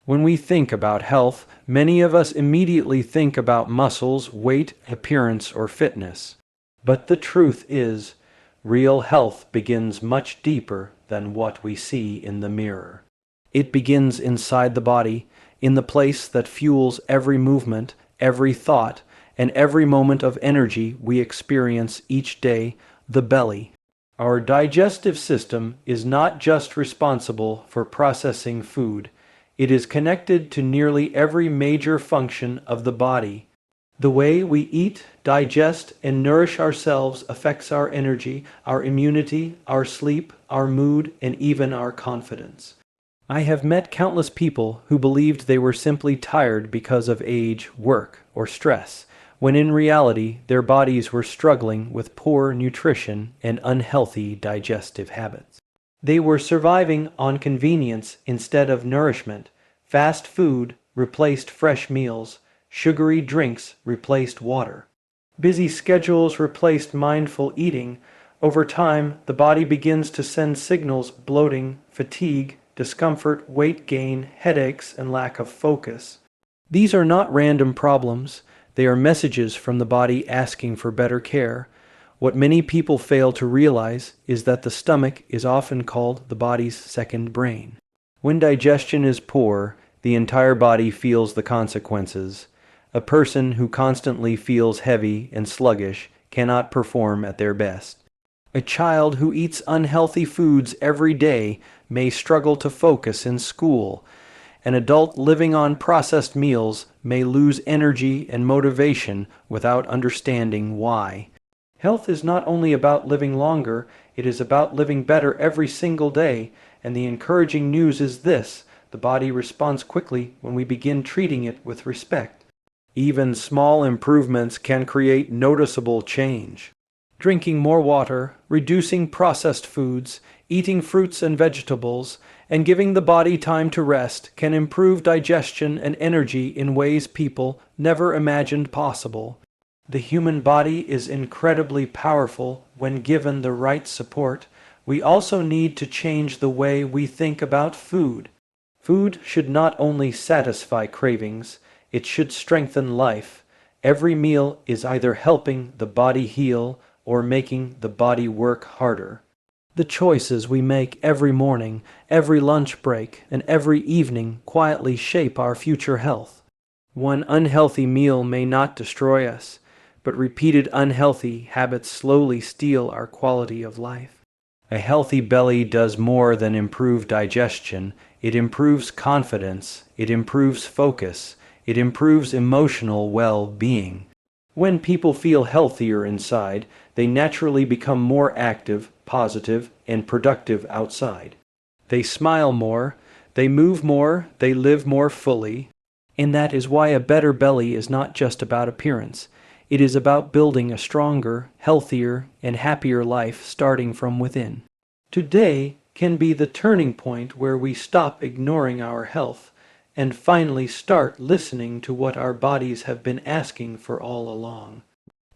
When we think about health, many of us immediately think about muscles, weight, appearance, or fitness. But the truth is, real health begins much deeper than what we see in the mirror. It begins inside the body, in the place that fuels every movement, every thought, and every moment of energy we experience each day, the belly. Our digestive system is not just responsible for processing food. It is connected to nearly every major function of the body. The way we eat, digest, and nourish ourselves affects our energy, our immunity, our sleep, our mood, and even our confidence. I have met countless people who believed they were simply tired because of age, work, or stress, when in reality their bodies were struggling with poor nutrition and unhealthy digestive habits. They were surviving on convenience instead of nourishment. Fast food replaced fresh meals. Sugary drinks replaced water. Busy schedules replaced mindful eating. Over time, the body begins to send signals: bloating, fatigue, discomfort, weight gain, headaches, and lack of focus. These are not random problems. They are messages from the body asking for better care. What many people fail to realize is that the stomach is often called the body's second brain. When digestion is poor, the entire body feels the consequences. A person who constantly feels heavy and sluggish cannot perform at their best. A child who eats unhealthy foods every day may struggle to focus in school. An adult living on processed meals may lose energy and motivation without understanding why. Health is not only about living longer, it is about living better every single day, and the encouraging news is this: the body responds quickly when we begin treating it with respect. Even small improvements can create noticeable change. Drinking more water, reducing processed foods, eating fruits and vegetables, and giving the body time to rest can improve digestion and energy in ways people never imagined possible. The human body is incredibly powerful when given the right support. We also need to change the way we think about food. Food should not only satisfy cravings, it should strengthen life. Every meal is either helping the body heal or making the body work harder. The choices we make every morning, every lunch break, and every evening quietly shape our future health. One unhealthy meal may not destroy us, but repeated unhealthy habits slowly steal our quality of life. A healthy belly does more than improve digestion. It improves confidence, it improves focus, it improves emotional well-being. When people feel healthier inside, they naturally become more active, positive, and productive outside. They smile more, they move more, they live more fully. And that is why a better belly is not just about appearance. It is about building a stronger, healthier, and happier life starting from within. Today can be the turning point where we stop ignoring our health and finally start listening to what our bodies have been asking for all along.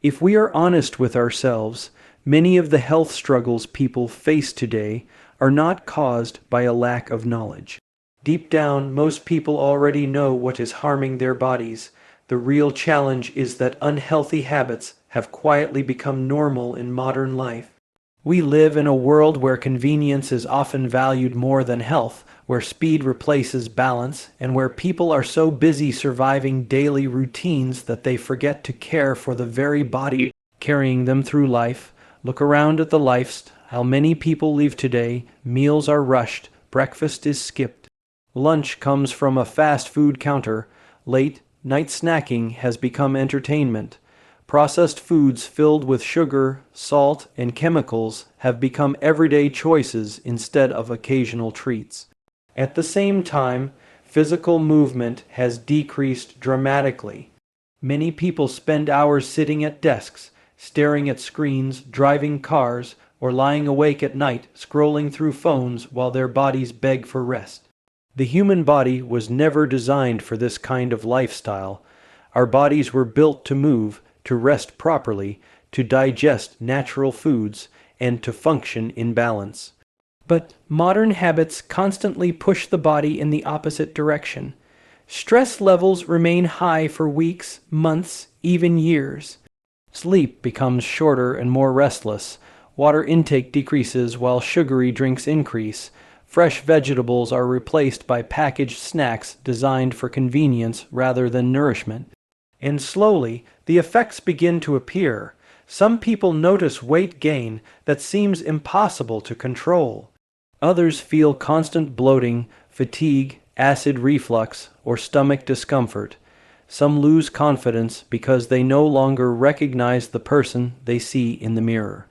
If we are honest with ourselves, many of the health struggles people face today are not caused by a lack of knowledge. Deep down, most people already know what is harming their bodies. The real challenge is that unhealthy habits have quietly become normal in modern life. We live in a world where convenience is often valued more than health, where speed replaces balance, and where people are so busy surviving daily routines that they forget to care for the very body carrying them through life. Look around at the lifestyle many people live today. Meals are rushed, breakfast is skipped, lunch comes from a fast food counter, late night snacking has become entertainment. Processed foods filled with sugar, salt, and chemicals have become everyday choices instead of occasional treats. At the same time, physical movement has decreased dramatically. Many people spend hours sitting at desks, staring at screens, driving cars, or lying awake at night scrolling through phones while their bodies beg for rest. The human body was never designed for this kind of lifestyle. Our bodies were built to move, to rest properly, to digest natural foods, and to function in balance. But modern habits constantly push the body in the opposite direction. Stress levels remain high for weeks, months, even years. Sleep becomes shorter and more restless. Water intake decreases while sugary drinks increase. Fresh vegetables are replaced by packaged snacks designed for convenience rather than nourishment. And slowly, the effects begin to appear. Some people notice weight gain that seems impossible to control. Others feel constant bloating, fatigue, acid reflux, or stomach discomfort. Some lose confidence because they no longer recognize the person they see in the mirror.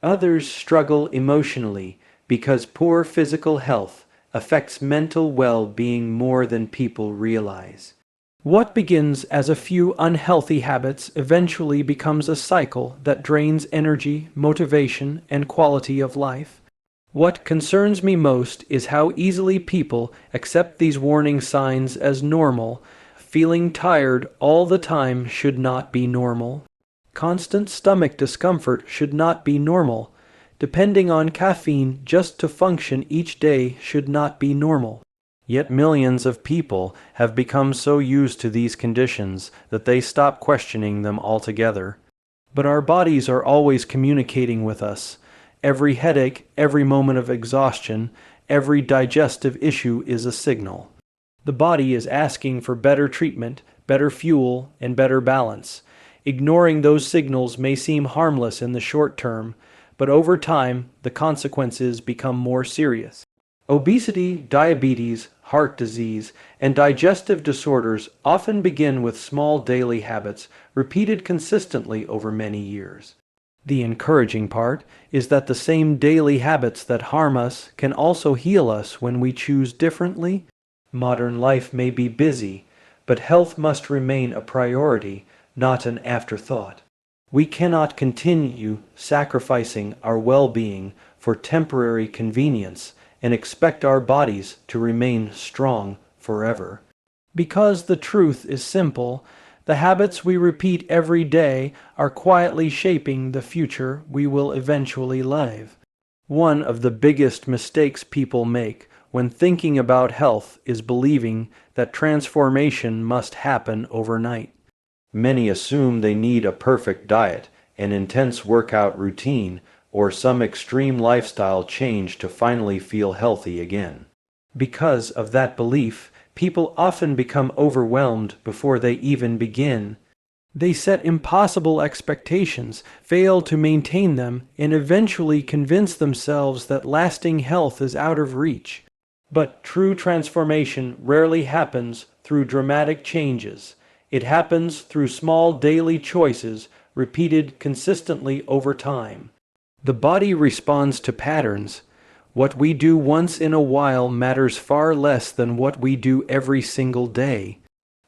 Others struggle emotionally because poor physical health affects mental well-being more than people realize. What begins as a few unhealthy habits eventually becomes a cycle that drains energy, motivation, and quality of life. What concerns me most is how easily people accept these warning signs as normal. Feeling tired all the time should not be normal. Constant stomach discomfort should not be normal. Depending on caffeine just to function each day should not be normal. Yet millions of people have become so used to these conditions that they stop questioning them altogether. But our bodies are always communicating with us. Every headache, every moment of exhaustion, every digestive issue is a signal. The body is asking for better treatment, better fuel, and better balance. Ignoring those signals may seem harmless in the short term, but over time, the consequences become more serious. Obesity, diabetes, heart disease, and digestive disorders often begin with small daily habits repeated consistently over many years. The encouraging part is that the same daily habits that harm us can also heal us when we choose differently. Modern life may be busy, but health must remain a priority, not an afterthought. We cannot continue sacrificing our well-being for temporary convenience and expect our bodies to remain strong forever. Because the truth is simple, the habits we repeat every day are quietly shaping the future we will eventually live. One of the biggest mistakes people make when thinking about health is believing that transformation must happen overnight. Many assume they need a perfect diet, an intense workout routine, or some extreme lifestyle change to finally feel healthy again. Because of that belief, people often become overwhelmed before they even begin. They set impossible expectations, fail to maintain them, and eventually convince themselves that lasting health is out of reach. But true transformation rarely happens through dramatic changes. It happens through small daily choices repeated consistently over time. The body responds to patterns. What we do once in a while matters far less than what we do every single day.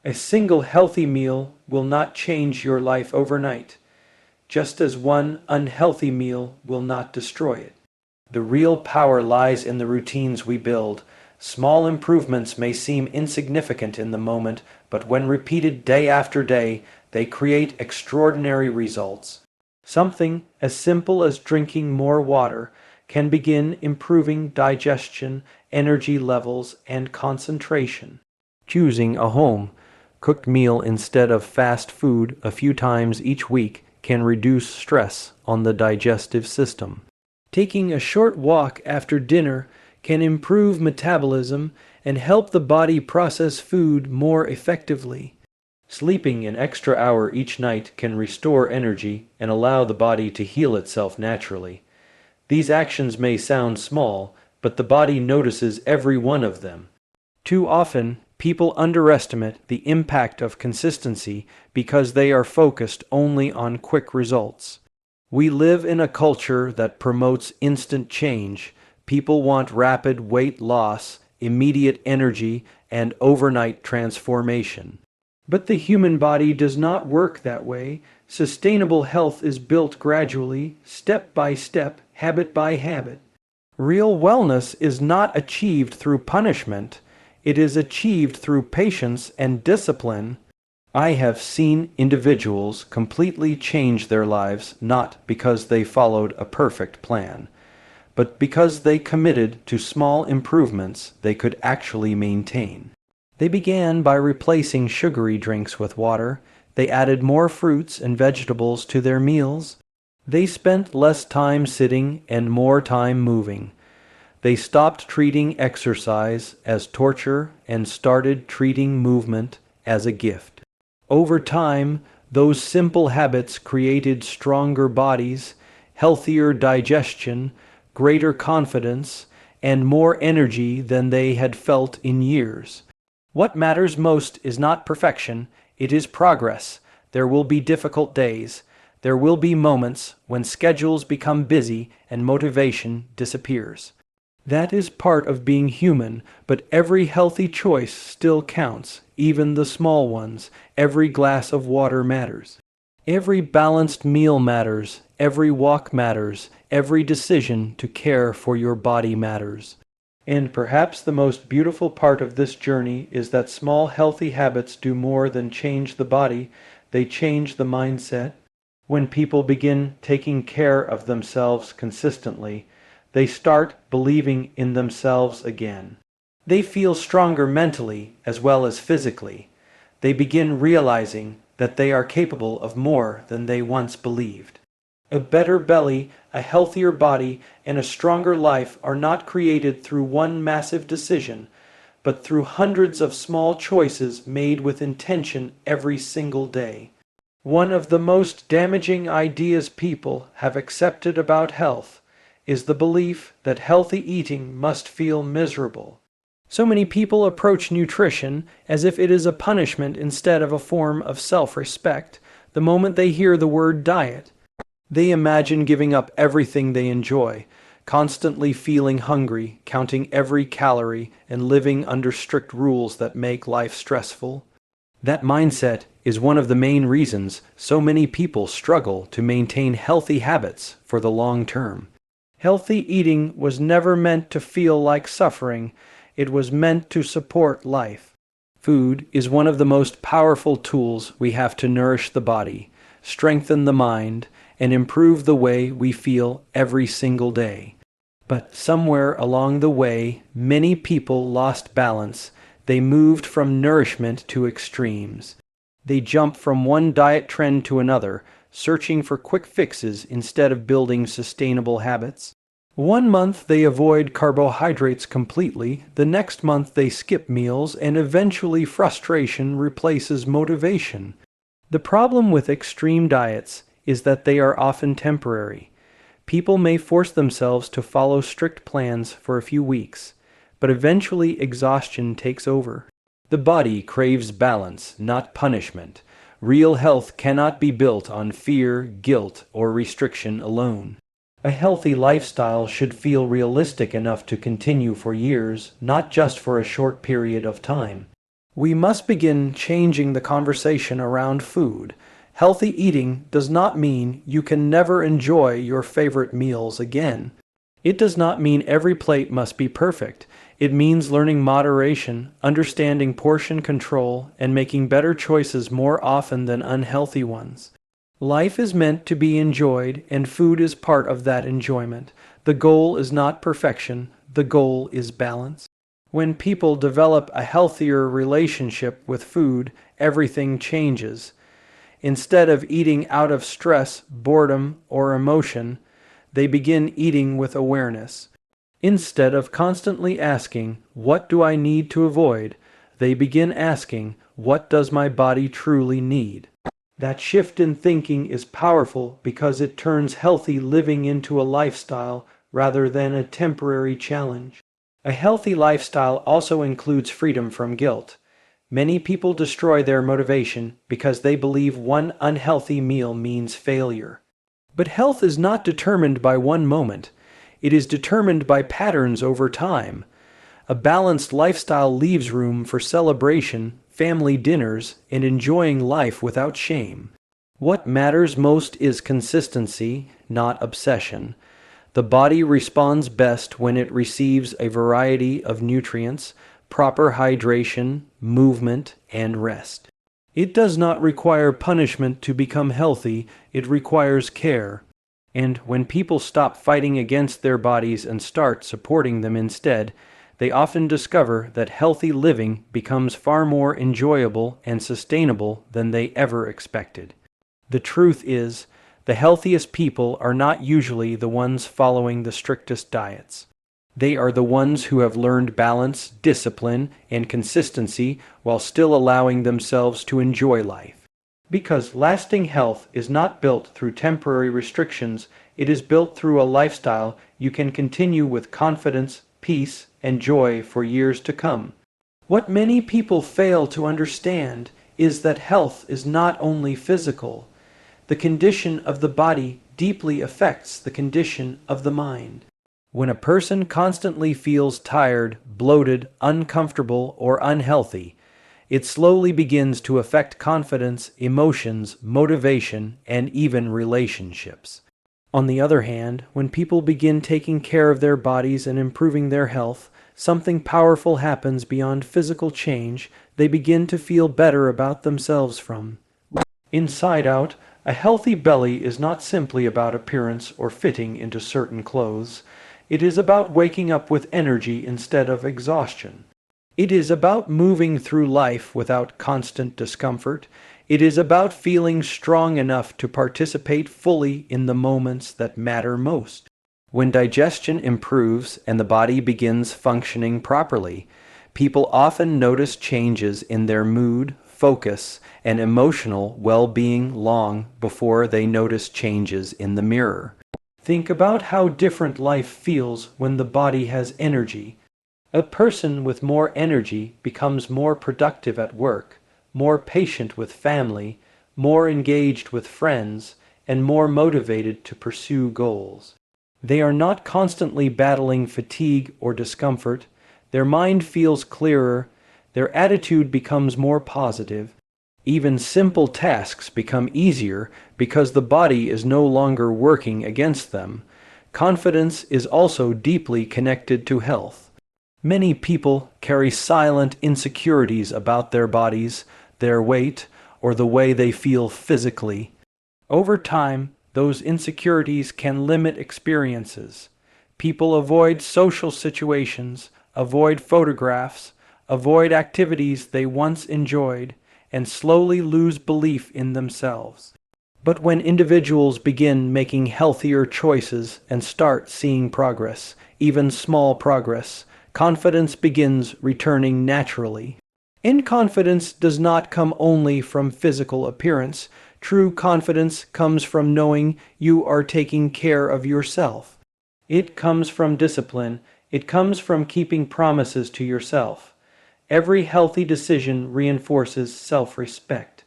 A single healthy meal will not change your life overnight, just as one unhealthy meal will not destroy it. The real power lies in the routines we build. Small improvements may seem insignificant in the moment, but when repeated day after day, they create extraordinary results. Something as simple as drinking more water can begin improving digestion, energy levels, and concentration. Choosing a home-cooked meal instead of fast food a few times each week can reduce stress on the digestive system. Taking a short walk after dinner can improve metabolism and help the body process food more effectively. Sleeping an extra hour each night can restore energy and allow the body to heal itself naturally. These actions may sound small, but the body notices every one of them. Too often, people underestimate the impact of consistency because they are focused only on quick results. We live in a culture that promotes instant change. People want rapid weight loss, immediate energy, and overnight transformation. But the human body does not work that way. Sustainable health is built gradually, step by step, habit by habit. Real wellness is not achieved through punishment. It is achieved through patience and discipline. I have seen individuals completely change their lives not because they followed a perfect plan, but because they committed to small improvements they could actually maintain. They began by replacing sugary drinks with water. They added more fruits and vegetables to their meals. They spent less time sitting and more time moving. They stopped treating exercise as torture and started treating movement as a gift. Over time, those simple habits created stronger bodies, healthier digestion, greater confidence, and more energy than they had felt in years. What matters most is not perfection, it is progress. There will be difficult days. There will be moments when schedules become busy and motivation disappears. That is part of being human, but every healthy choice still counts, even the small ones. Every glass of water matters. Every balanced meal matters. Every walk matters. Every decision to care for your body matters. And perhaps the most beautiful part of this journey is that small healthy habits do more than change the body, they change the mindset. When people begin taking care of themselves consistently, they start believing in themselves again. They feel stronger mentally as well as physically. They begin realizing that they are capable of more than they once believed. A better belly, a healthier body, and a stronger life are not created through one massive decision, but through hundreds of small choices made with intention every single day. One of the most damaging ideas people have accepted about health is the belief that healthy eating must feel miserable. So many people approach nutrition as if it is a punishment instead of a form of self-respect the moment they hear the word diet. They imagine giving up everything they enjoy, constantly feeling hungry, counting every calorie, and living under strict rules that make life stressful. That mindset is one of the main reasons so many people struggle to maintain healthy habits for the long term. Healthy eating was never meant to feel like suffering. It was meant to support life. Food is one of the most powerful tools we have to nourish the body, strengthen the mind, and improve the way we feel every single day. But somewhere along the way, many people lost balance. They moved from nourishment to extremes. They jumped from one diet trend to another, searching for quick fixes instead of building sustainable habits. One month they avoid carbohydrates completely, the next month they skip meals, and eventually frustration replaces motivation. The problem with extreme diets is that they are often temporary. People may force themselves to follow strict plans for a few weeks, but eventually exhaustion takes over. The body craves balance, not punishment. Real health cannot be built on fear, guilt, or restriction alone. A healthy lifestyle should feel realistic enough to continue for years, not just for a short period of time. We must begin changing the conversation around food. Healthy eating does not mean you can never enjoy your favorite meals again. It does not mean every plate must be perfect. It means learning moderation, understanding portion control, and making better choices more often than unhealthy ones. Life is meant to be enjoyed, and food is part of that enjoyment. The goal is not perfection, the goal is balance. When people develop a healthier relationship with food, everything changes. Instead of eating out of stress, boredom, or emotion, they begin eating with awareness. Instead of constantly asking, "What do I need to avoid?" they begin asking, "What does my body truly need?" That shift in thinking is powerful because it turns healthy living into a lifestyle rather than a temporary challenge. A healthy lifestyle also includes freedom from guilt. Many people destroy their motivation because they believe one unhealthy meal means failure. But health is not determined by one moment. It is determined by patterns over time. A balanced lifestyle leaves room for celebration, family dinners, and enjoying life without shame. What matters most is consistency, not obsession. The body responds best when it receives a variety of nutrients, proper hydration, movement, and rest. It does not require punishment to become healthy, it requires care. And when people stop fighting against their bodies and start supporting them instead, they often discover that healthy living becomes far more enjoyable and sustainable than they ever expected. The truth is, the healthiest people are not usually the ones following the strictest diets. They are the ones who have learned balance, discipline, and consistency while still allowing themselves to enjoy life. Because lasting health is not built through temporary restrictions, it is built through a lifestyle you can continue with confidence, peace, and joy for years to come. What many people fail to understand is that health is not only physical. The condition of the body deeply affects the condition of the mind. When a person constantly feels tired, bloated, uncomfortable, or unhealthy, it slowly begins to affect confidence, emotions, motivation, and even relationships. On the other hand, when people begin taking care of their bodies and improving their health, something powerful happens beyond physical change. They begin to feel better about themselves from inside out. A healthy belly is not simply about appearance or fitting into certain clothes. It is about waking up with energy instead of exhaustion. It is about moving through life without constant discomfort. It is about feeling strong enough to participate fully in the moments that matter most. When digestion improves and the body begins functioning properly, people often notice changes in their mood, focus, and emotional well-being long before they notice changes in the mirror. Think about how different life feels when the body has energy. A person with more energy becomes more productive at work, more patient with family, more engaged with friends, and more motivated to pursue goals. They are not constantly battling fatigue or discomfort. Their mind feels clearer. Their attitude becomes more positive. Even simple tasks become easier because the body is no longer working against them. Confidence is also deeply connected to health. Many people carry silent insecurities about their bodies, their weight, or the way they feel physically. Over time, those insecurities can limit experiences. People avoid social situations, avoid photographs, avoid activities they once enjoyed, and slowly lose belief in themselves. But when individuals begin making healthier choices and start seeing progress, even small progress, confidence begins returning naturally. And confidence does not come only from physical appearance. True confidence comes from knowing you are taking care of yourself. It comes from discipline. It comes from keeping promises to yourself. Every healthy decision reinforces self-respect.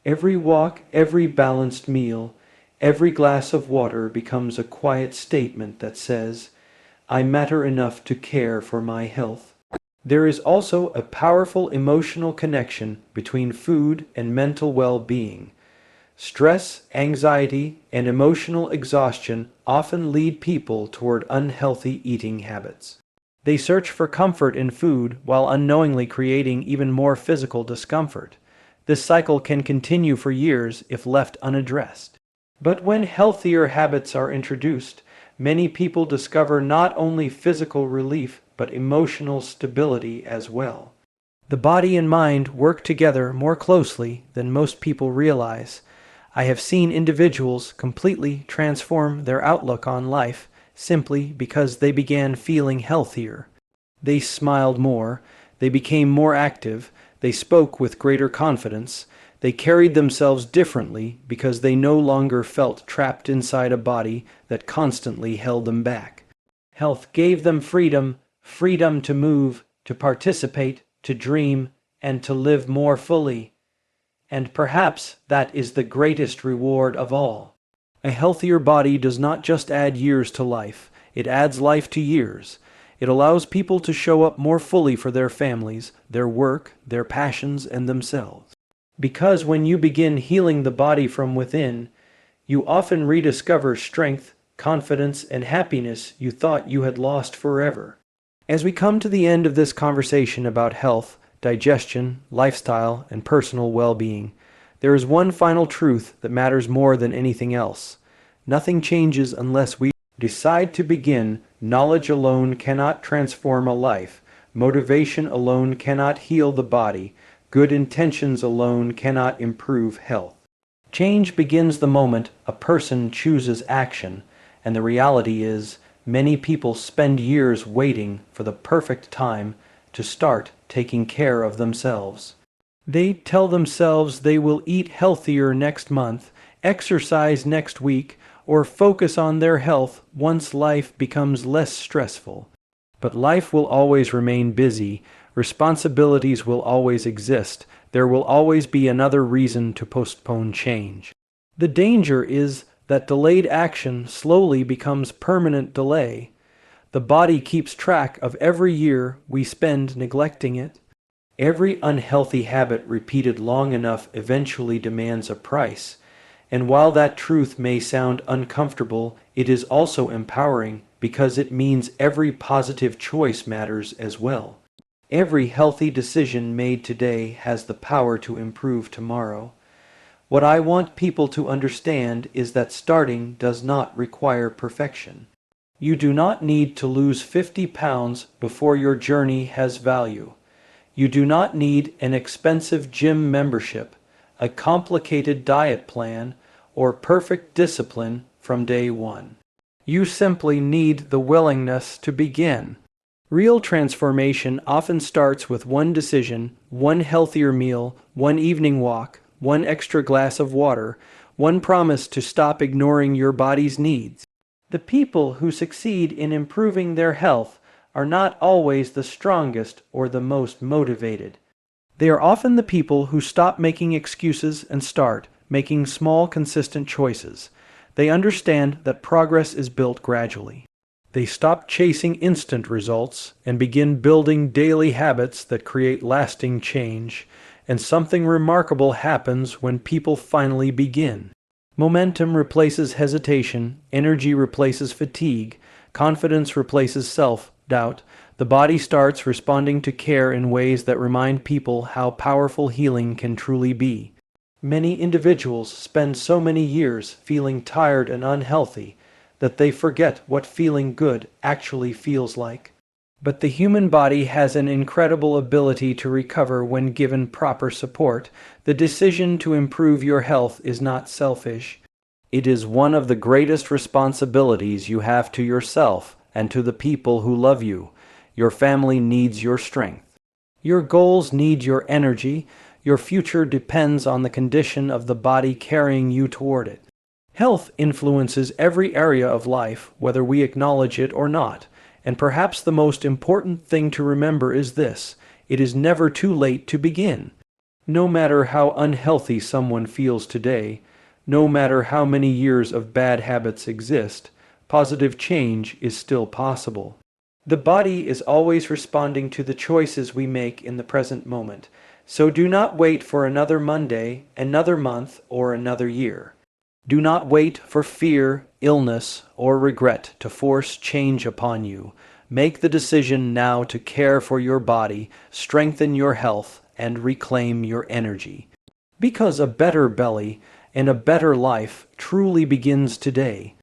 Every walk, every balanced meal, every glass of water becomes a quiet statement that says, I matter enough to care for my health. There is also a powerful emotional connection between food and mental well-being. Stress, anxiety, and emotional exhaustion often lead people toward unhealthy eating habits. They search for comfort in food while unknowingly creating even more physical discomfort. This cycle can continue for years if left unaddressed. But when healthier habits are introduced, many people discover not only physical relief but emotional stability as well. The body and mind work together more closely than most people realize. I have seen individuals completely transform their outlook on life simply because they began feeling healthier. They smiled more, they became more active, they spoke with greater confidence, they carried themselves differently because they no longer felt trapped inside a body that constantly held them back. Health gave them freedom, freedom to move, to participate, to dream, and to live more fully. And perhaps that is the greatest reward of all. A healthier body does not just add years to life, it adds life to years. It allows people to show up more fully for their families, their work, their passions, and themselves. Because when you begin healing the body from within, you often rediscover strength, confidence, and happiness you thought you had lost forever. As we come to the end of this conversation about health, digestion, lifestyle, and personal well-being, there is one final truth that matters more than anything else. Nothing changes unless we decide to begin. Knowledge alone cannot transform a life. Motivation alone cannot heal the body. Good intentions alone cannot improve health. Change begins the moment a person chooses action, and the reality is, many people spend years waiting for the perfect time to start taking care of themselves. They tell themselves they will eat healthier next month, exercise next week, or focus on their health once life becomes less stressful. But life will always remain busy, responsibilities will always exist, there will always be another reason to postpone change. The danger is that delayed action slowly becomes permanent delay. The body keeps track of every year we spend neglecting it. Every unhealthy habit repeated long enough eventually demands a price. And while that truth may sound uncomfortable, it is also empowering because it means every positive choice matters as well. Every healthy decision made today has the power to improve tomorrow. What I want people to understand is that starting does not require perfection. You do not need to lose 50 pounds before your journey has value. You do not need an expensive gym membership, a complicated diet plan, or perfect discipline from day one. You simply need the willingness to begin. Real transformation often starts with one decision, one healthier meal, one evening walk, one extra glass of water, one promise to stop ignoring your body's needs. The people who succeed in improving their health are not always the strongest or the most motivated. They are often the people who stop making excuses and start making small, consistent choices. They understand that progress is built gradually. They stop chasing instant results and begin building daily habits that create lasting change, and something remarkable happens when people finally begin. Momentum replaces hesitation, energy replaces fatigue, confidence replaces self-doubt. The body starts responding to care in ways that remind people how powerful healing can truly be. Many individuals spend so many years feeling tired and unhealthy that they forget what feeling good actually feels like. But the human body has an incredible ability to recover when given proper support. The decision to improve your health is not selfish. It is one of the greatest responsibilities you have to yourself and to the people who love you. Your family needs your strength. Your goals need your energy. Your future depends on the condition of the body carrying you toward it. Health influences every area of life, whether we acknowledge it or not. And perhaps the most important thing to remember is this: it is never too late to begin. No matter how unhealthy someone feels today, no matter how many years of bad habits exist, positive change is still possible. The body is always responding to the choices we make in the present moment. So do not wait for another Monday, another month, or another year. Do not wait for fear, illness, or regret to force change upon you. Make the decision now to care for your body, strengthen your health, and reclaim your energy. Because a better belly and a better life truly begins today.